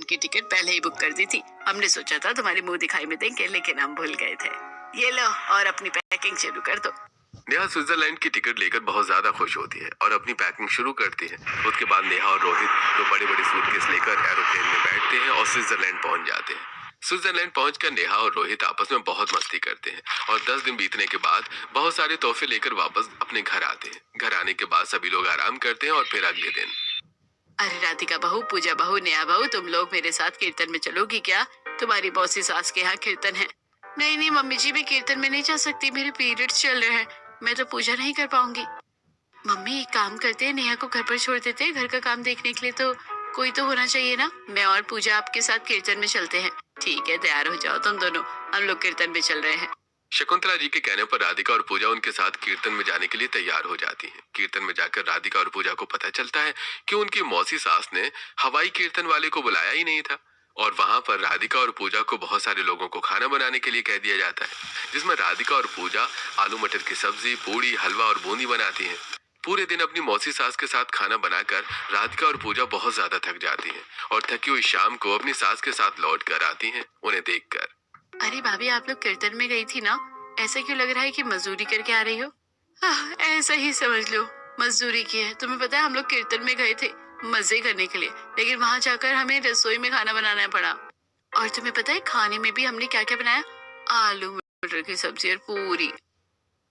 की टिकट पहले ही बुक कर दी थी। हमने सोचा था तुम्हारी मुंह दिखाई में देंगे, लेकिन हम भूल गए थे। ये लो और अपनी पैकिंग शुरू कर दो। नेहा स्विट्जरलैंड की टिकट लेकर बहुत ज्यादा खुश होती है और अपनी पैकिंग शुरू करती है। उसके बाद नेहा और रोहित दो बड़े बड़े सूटकेस लेकर एरोप्लेन में बैठते हैं और स्विट्जरलैंड पहुंच जाते हैं। स्विट्जरलैंड पहुंचकर नेहा और रोहित आपस में बहुत मस्ती करते हैं और 10 दिन बीतने के बाद बहुत सारे तोहफे लेकर वापस अपने घर आते हैं। घर आने के बाद सभी लोग आराम करते हैं और फिर अगले दिन, अरे राधिका बहू, पूजा बहू, नेहा बहू, तुम लोग मेरे साथ कीर्तन में चलोगी क्या? तुम्हारी मौसी सास के यहाँ कीर्तन है। नहीं नहीं मम्मी जी, मैं कीर्तन में नहीं जा सकती, मेरे पीरियड्स चल रहे हैं, मैं तो पूजा नहीं कर पाऊंगी। मम्मी एक काम करते हैं, नेहा को घर पर छोड़ देते हैं, घर का काम देखने के लिए तो कोई तो होना चाहिए ना। मैं और पूजा आपके साथ कीर्तन में चलते हैं। ठीक है, तैयार हो जाओ तुम दोनों, हम लोग कीर्तन में चल रहे हैं। शकुंतला जी के कहने पर राधिका और पूजा उनके साथ कीर्तन में जाने के लिए तैयार हो जाती हैं। कीर्तन में जाकर राधिका और पूजा को पता चलता है कि उनकी मौसी सास ने हवाई कीर्तन वाले को बुलाया ही नहीं था और वहां पर राधिका और पूजा को बहुत सारे लोगों को खाना बनाने के लिए कह दिया जाता है, जिसमें राधिका और पूजा आलू मटर की सब्जी, पूड़ी, हलवा और बूंदी बनाती हैं। पूरे दिन अपनी मौसी सास के साथ खाना बनाकर राधिका और पूजा बहुत ज्यादा थक जाती हैं और थकी हुई शाम को अपनी सास के साथ लौट कर आती हैं। उन्हें देखकर, अरे भाभी, आप लोग कीर्तन में गई थी ना, ऐसा क्यों लग रहा है कि मजदूरी करके आ रही हो? ऐसा ही समझ लो, मजदूरी की है। तुम्हें पता है हम लोग कीर्तन में गए थे मजे करने के लिए, लेकिन वहां जाकर हमें रसोई में खाना बनाना पड़ा। और तुम्हें पता है खाने में भी हमने क्या क्या बनाया? आलू मटर की सब्जी और पूरी।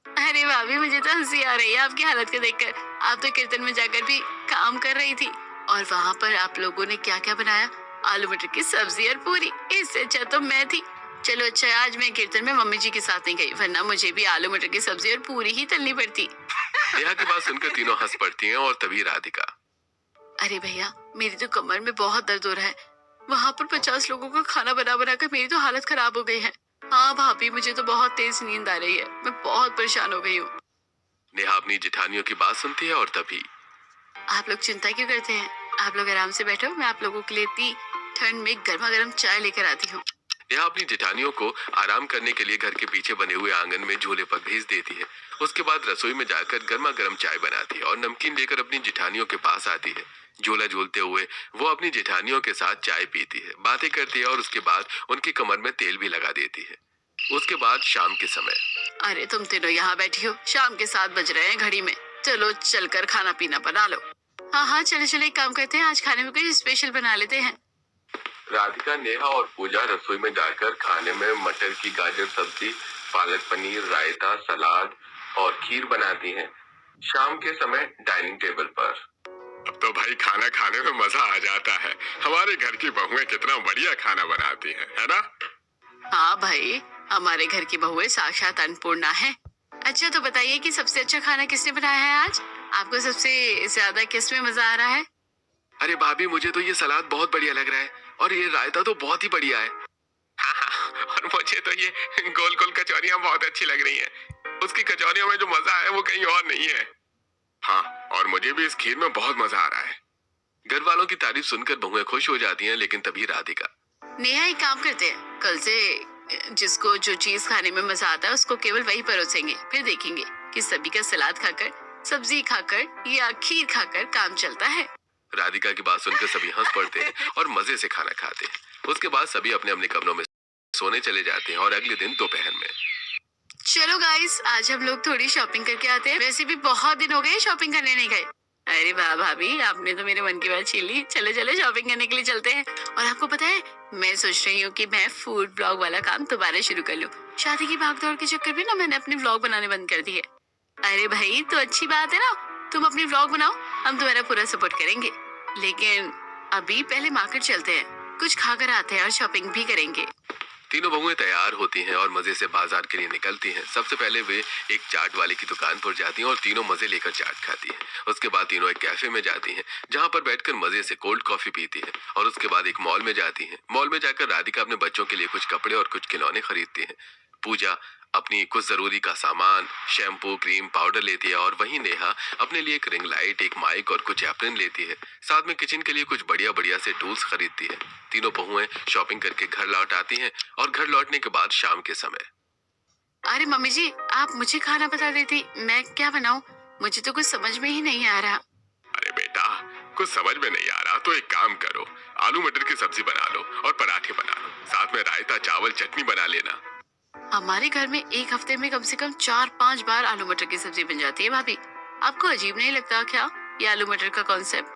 अरे भाभी, मुझे तो हंसी आ रही है आपकी हालत को देखकर। आप तो कीर्तन में जाकर भी काम कर रही थी और वहां पर आप लोगों ने क्या क्या बनाया? आलू मटर की सब्जी और पूरी। इससे अच्छा तो मैं थी। चलो अच्छा, आज मैं कीर्तन में मम्मी जी के साथ नहीं गई, वरना मुझे भी आलू मटर की सब्जी और पूरी ही तलनी पड़ती। नेहा की बात सुनकर तीनों हंस पड़ती हैं और तभी राधिका, अरे भैया, मेरी तो कमर में बहुत दर्द हो रहा है। वहाँ पर 50 लोगों का खाना बना बना कर मेरी तो हालत खराब हो गई है। हाँ भाभी, मुझे तो बहुत तेज नींद आ रही है, मैं बहुत परेशान हो गई हूँ। नेहा अपनी जेठानियों की बात सुनती है और तभी, आप लोग चिंता क्यों करते हैं? आप लोग आराम से बैठो, मैं आप लोगों के लिए इतनी ठंड में गर्मा गर्म चाय लेकर आती हूँ। नेहा अपनी जेठानियों को आराम करने के लिए घर के पीछे बने हुए आंगन में झूले पर भेज देती है। उसके बाद रसोई में जाकर गर्मा गर्म चाय बनाती है और नमकीन लेकर अपनी जेठानियों के पास आती है। झूला झूलते हुए वो अपनी जेठानियों के साथ चाय पीती है, बातें करती है और उसके बाद उनकी कमर में तेल भी लगा देती है। उसके बाद शाम के समय, अरे तुम तीनों यहाँ बैठी हो, शाम के 7 बज रहे हैं घड़ी में। चलो चलकर खाना पीना बना लो। हाँ हाँ, चले चले, एक काम करते हैं, आज खाने में कुछ स्पेशल बना लेते हैं। राधिका, नेहा और पूजा रसोई में जाकर खाने में मटर की गाजर सब्जी, पालक पनीर, रायता, सलाद और खीर बनाती हैं। शाम के समय डाइनिंग टेबल पर, अब तो भाई खाना खाने में मजा आ जाता है। हमारे घर की बहुएं कितना बढ़िया खाना बनाती हैं, है ना? हाँ भाई, हमारे घर की बहुएं साक्षात अन्नपूर्णा है। अच्छा तो बताइए कि सबसे अच्छा खाना किसने बनाया है आज? आपको सबसे ज्यादा किस में मजा आ रहा है? अरे भाभी, मुझे तो ये सलाद बहुत बढ़िया लग रहा है और ये रायता तो बहुत ही बढ़िया है। हाँ हाँ, और मुझे तो ये गोल गोल कचौरियां बहुत अच्छी लग रही हैं। उसकी कचौरियों में जो मजा है वो कहीं और नहीं है। हाँ, और मुझे भी इस खीर में बहुत मजा आ रहा है। घर वालों की तारीफ सुनकर बहुएं खुश हो जाती हैं, लेकिन तभी राधिका, नेहा एक काम करते हैं, कल से जिसको जो चीज खाने में मजा आता है उसको केवल वही परोसेंगे, फिर देखेंगे कि सभी का सलाद खाकर, सब्जी खाकर या खीर खाकर काम चलता है। राधिका की बात सुनकर सभी हंस पड़ते हैं और मजे से खाना खाते हैं। उसके बाद सभी अपने अपने कमरों में सोने चले जाते हैं और अगले दिन दोपहर में, चलो गाइस, आज हम लोग थोड़ी शॉपिंग करके आते हैं। वैसे भी बहुत दिन हो गए शॉपिंग करने नहीं गए। अरे वाह भाभी, आपने तो मेरे मन की बात छीन ली। चलो चलो, शॉपिंग करने के लिए चलते हैं। और आपको पता है, मैं सोच रही हूँ कि मैं फूड ब्लॉग वाला काम दोबारा शुरू कर लूँ। शादी की भागदौड़ के चक्कर में ना मैंने अपने व्लॉग बनाने बंद कर दिए। अरे भाई, तो अच्छी बात है ना, तुम अपनी व्लॉग बनाओ, हम तुम्हारा पूरा सपोर्ट करेंगे। लेकिन अभी पहले मार्केट चलते हैं, कुछ खाकर आते हैं और शॉपिंग भी करेंगे। तीनों बहुएं तैयार होती हैं और मजे से बाजार के लिए निकलती हैं। सबसे पहले वे एक चाट वाले की दुकान पर जाती हैं और तीनों मजे लेकर चाट खाती हैं। उसके बाद तीनों एक कैफे में जाती हैं, जहां पर बैठकर मजे से कोल्ड कॉफी पीती हैं। और उसके बाद एक मॉल में जाती हैं। मॉल में जाकर राधिका अपने बच्चों के लिए कुछ कपड़े और कुछ खिलौने खरीदती है। पूजा अपनी कुछ जरूरी का सामान, शैम्पू, क्रीम, पाउडर लेती है और वहीं नेहा अपने लिए एक रिंग लाइट, एक माइक और कुछ एप्रन लेती है। साथ में किचन के लिए कुछ बढ़िया बढ़िया से टूल्स खरीदती है। तीनों बहुएं शॉपिंग करके घर लौट आती हैं और घर लौटने के बाद शाम के समय, अरे मम्मी जी, आप मुझे खाना बता देती, मैं क्या बनाऊं? मुझे तो कुछ समझ में ही नहीं आ रहा। अरे बेटा, कुछ समझ में नहीं आ रहा तो एक काम करो, आलू मटर की सब्जी बना लो और पराठे बना लो, साथ में रायता, चावल, चटनी बना लेना। हमारे घर में एक हफ्ते में कम से कम 4-5 बार आलू मटर की सब्जी बन जाती है भाभी। आपको अजीब नहीं लगता क्या ये आलू मटर का कॉन्सेप्ट?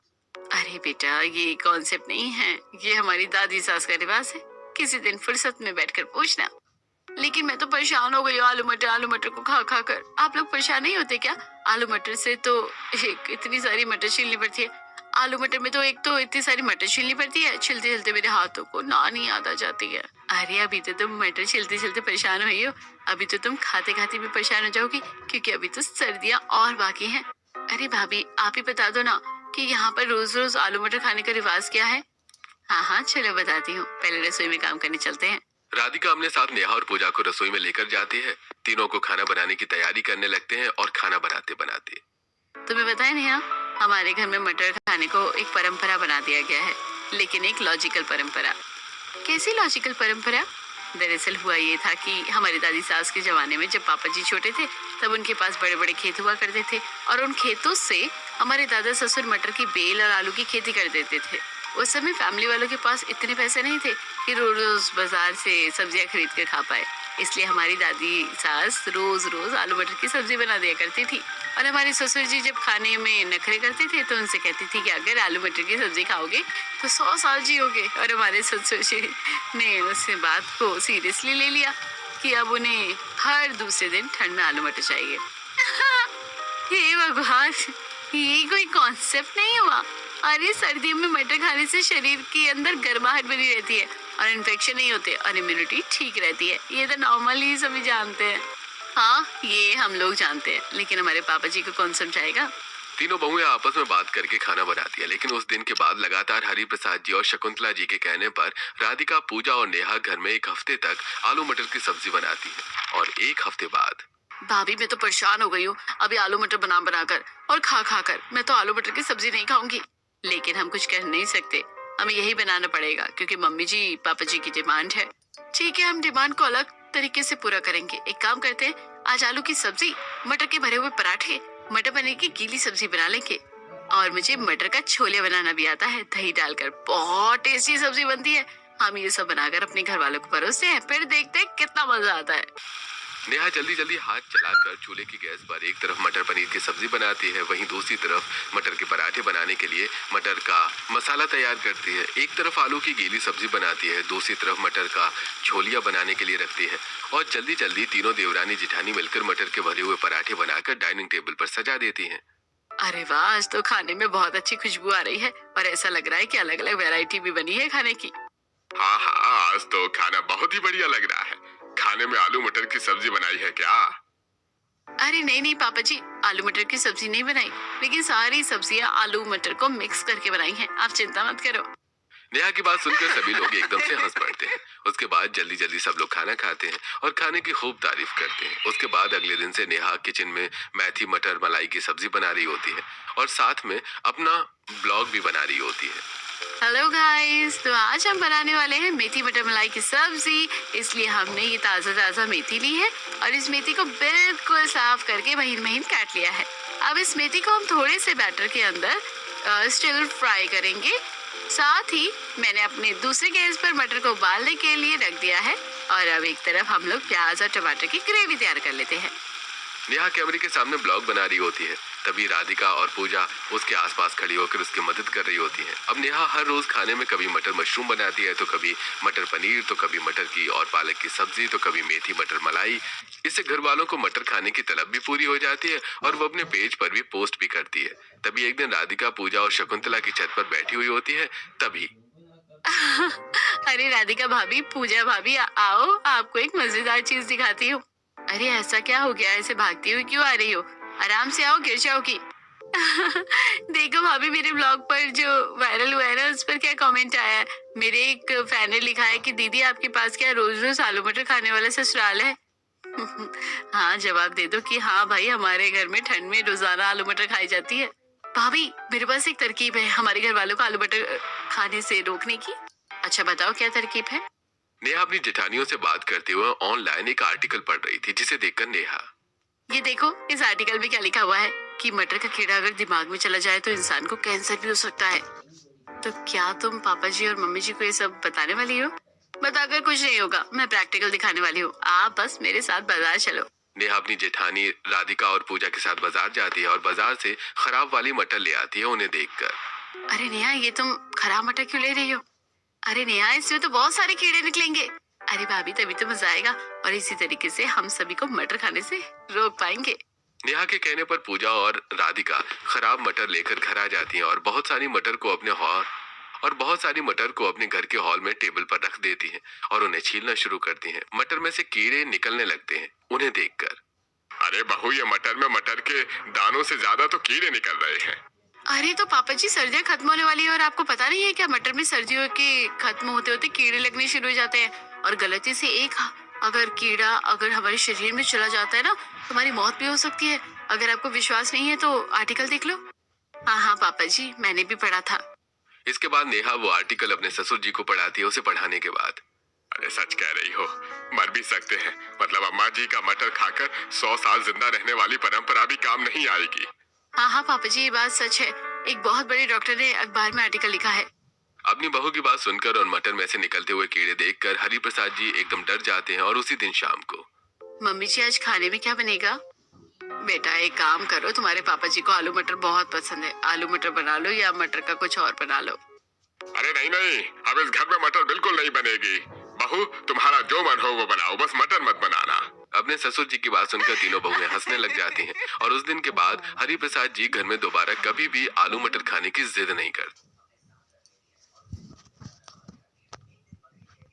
अरे बेटा, ये कॉन्सेप्ट नहीं है, ये हमारी दादी सास का रिवाज है। किसी दिन फुर्सत में बैठकर पूछना। लेकिन मैं तो परेशान हो गई हूँ आलू मटर को खा खा कर। आप लोग परेशान नहीं होते क्या? आलू मटर से तो एक इतनी सारी मटर छीलनी पड़ती है। आलू मटर में तो एक तो इतनी सारी मटर छीलनी पड़ती है, छिलते छिलते मेरे हाथों को नान ही याद आ जाती है। अरे अभी तो तुम मटर छिलते छिलते परेशान हुई हो, अभी तो तुम खाते खाते भी परेशान हो जाओगी, क्योंकि अभी तो सर्दियाँ और बाकी हैं। अरे भाभी, आप ही बता दो ना कि यहाँ पर रोज रोज आलू मटर खाने का रिवाज क्या है? हाँ हाँ चलो बताती हूँ, पहले रसोई में काम करने चलते हैं। राधिका अपने साथ नेहा और पूजा को रसोई में लेकर जाती है। तीनों को खाना बनाने की तैयारी करने लगते हैं और खाना बनाते बनाते। तुम्हें पता है नेहा, हमारे घर में मटर खाने को एक परंपरा बना दिया गया है, लेकिन एक लॉजिकल परंपरा। कैसी लॉजिकल परंपरा? दरअसल हुआ ये था कि हमारी दादी सास के जमाने में जब पापा जी छोटे थे, तब उनके पास बड़े बड़े खेत हुआ करते थे और उन खेतों से हमारे दादा ससुर मटर की बेल और आलू की खेती कर देते थे। उस समय फैमिली वालों के पास इतने पैसे नहीं थे कि रोज रोज बाजार से सब्जियां खरीद कर खा पाए, इसलिए हमारी दादी सास रोज रोज आलू मटर की सब्जी बना दिया करती थी। और हमारे ससुर जी जब खाने में नखरे करते थे तो उनसे कहती थी कि अगर आलू मटर की सब्जी खाओगे तो 100 साल जियोगे। और हमारे ससुर जी ने उस बात को सीरियसली ले लिया कि अब उन्हें हर दूसरे दिन ठंड में आलू मटर चाहिए। हे भगवान, ये कोई कॉन्सेप्ट नहीं हुआ। अरे सर्दियों में मटर खाने से शरीर के अंदर गर्माहट बनी रहती है और इन्फेक्शन नहीं होते और इम्यूनिटी ठीक रहती है। ये तो नॉर्मली सभी जानते हैं। हाँ, ये हम लोग जानते हैं, लेकिन हमारे पापा जी को कौन समझाएगा? तीनों बहुएं आपस में बात करके खाना बनाती है, लेकिन उस दिन के बाद लगातार हरि प्रसाद जी और शकुंतला जी के कहने पर राधिका, पूजा और नेहा घर में एक हफ्ते तक आलू मटर की सब्जी बनाती है। और एक हफ्ते बाद भाभी, मैं तो परेशान हो गई हूँ अभी आलू मटर बना बना कर और खा खा कर। मैं तो आलू मटर की सब्जी नहीं खाऊंगी। लेकिन हम कुछ कह नहीं सकते, हमें यही बनाना पड़ेगा क्योंकि मम्मी जी पापा जी की डिमांड है। ठीक है, हम डिमांड को अलग तरीके से पूरा करेंगे। एक काम करते हैं, आज आलू की सब्जी, मटर के भरे हुए पराठे, मटर पनीर की गीली सब्जी बना लेंगे। और मुझे मटर का छोले बनाना भी आता है, दही डालकर बहुत टेस्टी सब्जी बनती है। हम ये सब बनाकर अपने घर वालों को परोसते हैं, फिर देखते हैं कितना मजा आता है। नेहा जल्दी जल्दी हाथ चलाकर चूल्हे की गैस पर एक तरफ मटर पनीर की सब्जी बनाती है, वहीं दूसरी तरफ मटर के पराठे बनाने के लिए मटर का मसाला तैयार करती है। एक तरफ आलू की गीली सब्जी बनाती है, दूसरी तरफ मटर का छोलिया बनाने के लिए रखती है और जल्दी जल्दी तीनों देवरानी जिठानी मिलकर मटर के भरे हुए पराठे बनाकर डाइनिंग टेबल पर सजा देती हैं। अरे वाह, आज तो खाने में बहुत अच्छी खुशबू आ रही है और ऐसा लग रहा है कि अलग अलग वैरायटी भी बनी है खाने की। हाँ हाँ, आज तो खाना बहुत ही बढ़िया लग रहा है। खाने में आलू मटर की सब्जी बनाई है क्या? अरे नहीं नहीं पापा जी, आलू मटर की सब्जी नहीं बनाई, लेकिन सारी सब्जियां आलू मटर को मिक्स करके बनाई हैं। आप चिंता मत करो। नेहा की बात सुनकर सभी लोग एकदम से हंस पड़ते हैं। उसके बाद जल्दी जल्दी सब लोग खाना खाते हैं और खाने की खूब तारीफ करते हैं। उसके बाद अगले दिन से नेहा किचन में मेथी मटर मलाई की सब्जी बना रही होती है और साथ में अपना ब्लॉग भी बना रही होती है। हेलो गाइस, तो आज हम बनाने वाले हैं मेथी मटर मलाई की सब्जी। इसलिए हमने ये ताज़ा ताज़ा मेथी ली है और इस मेथी को बिल्कुल साफ करके महीन महीन काट लिया है। अब इस मेथी को हम थोड़े से बैटर के अंदर स्टिर फ्राई करेंगे। साथ ही मैंने अपने दूसरे गैस पर मटर को उबालने के लिए रख दिया है और अब एक तरफ हम लोग प्याज और टमाटर की ग्रेवी तैयार कर लेते हैं। नेहा कैमरे के सामने ब्लॉग बना रही होती है, तभी राधिका और पूजा उसके आसपास खड़ी होकर उसकी मदद कर रही होती है। अब नेहा हर रोज खाने में कभी मटर मशरूम बनाती है, तो कभी मटर पनीर, तो कभी मटर की और पालक की सब्जी, तो कभी मेथी मटर मलाई। इससे घर वालों को मटर खाने की तलब भी पूरी हो जाती है और वो अपने पेज पर भी पोस्ट भी करती है। तभी एक दिन राधिका, पूजा और शकुंतला की छत पर बैठी हुई होती है। तभी अरे राधिका भाभी, पूजा भाभी, आओ, आपको एक मजेदार चीज दिखाती हूँ। अरे ऐसा क्या हो गया, ऐसे भागती हुई क्यों आ रही हो? आराम से आओ, गिर जाओगी। देखो भाभी, मेरे ब्लॉग पर जो वायरल हुआ है ना, उस पर क्या कमेंट आया है। मेरे एक फैन ने लिखा है कि दीदी आपके पास क्या रोज रोज आलू मटर खाने वाला ससुराल है? हाँ, जवाब दे दो कि हाँ भाई, हमारे घर में ठंड में रोजाना आलू मटर खाई जाती है। भाभी, मेरे पास एक तरकीब है हमारे घर वालों को आलू मटर खाने से रोकने की। अच्छा बताओ, क्या तरकीब है? नेहा अपनी जेठानियों से बात करते हुए ऑनलाइन एक आर्टिकल पढ़ रही थी, जिसे देखकर नेहा, ये देखो, इस आर्टिकल में क्या लिखा हुआ है कि मटर का कीड़ा अगर दिमाग में चला जाए तो इंसान को कैंसर भी हो सकता है। तो क्या तुम पापा जी और मम्मी जी को ये सब बताने वाली हो? बताकर कुछ नहीं होगा, मैं प्रैक्टिकल दिखाने वाली हूँ। आप बस मेरे साथ बाजार चलो। नेहा अपनी जेठानी राधिका और पूजा के साथ बाजार जाती है और बाजार से खराब वाली मटर ले आती है उन्हें देखकर। अरे नेहा, ये तुम खराब मटर क्यों ले रही हो? अरे नेहा, इसमें तो बहुत सारे कीड़े निकलेंगे। अरे भाभी, तभी तो मजा आएगा और इसी तरीके से हम सभी को मटर खाने से रोक पाएंगे। नेहा के कहने पर पूजा और राधिका खराब मटर लेकर घर आ जाती हैं और बहुत सारी मटर को अपने घर के हॉल में टेबल पर रख देती हैं और उन्हें छीलना शुरू करती हैं। मटर में से कीड़े निकलने लगते हैं उन्हें देखकर। अरे बहू, ये मटर में मटर के दानों से ज्यादा तो कीड़े निकल रहे हैं। अरे तो पापा जी, सर्दियाँ खत्म होने वाली है और आपको पता नहीं है क्या? मटर में सर्दियों के खत्म होते होते कीड़े लगने शुरू हो जाते हैं और गलती से एक अगर कीड़ा अगर हमारे शरीर में चला जाता है ना, तो हमारी मौत भी हो सकती है। अगर आपको विश्वास नहीं है तो आर्टिकल देख लो। हाँ हाँ पापा जी, मैंने भी पढ़ा था। इसके बाद नेहा वो आर्टिकल अपने ससुर जी को पढ़ाती है। उसे पढ़ाने के बाद, अरे सच कह रही हो, मर भी सकते हैं। मतलब अम्मा जी का मटर खाकर 100 साल जिंदा रहने वाली परंपरा भी काम नहीं आएगी। हाँ हाँ पापा जी, ये बात सच है। एक बहुत बड़े डॉक्टर ने अखबार में आर्टिकल लिखा है। अपनी बहू की बात सुनकर और मटर में से निकलते हुए कीड़े देखकर हरि प्रसाद जी एकदम डर जाते हैं और उसी दिन शाम को, मम्मी जी, आज खाने में क्या बनेगा? बेटा एक काम करो, तुम्हारे पापा जी को आलू मटर बहुत पसंद है, आलू मटर बना लो या मटर का कुछ और बना लो। अरे नहीं नहीं, अब इस घर में मटर बिल्कुल नहीं बनेगी। बहू, तुम्हारा जो मन हो वो बनाओ, बस मटर मत बनाना। अपने ससुर जी की बात सुनकर तीनों बहुएं हंसने लग जाती हैं और उस दिन के बाद हरि प्रसाद जी घर में दोबारा कभी भी आलू मटर खाने की जिद नहीं करते।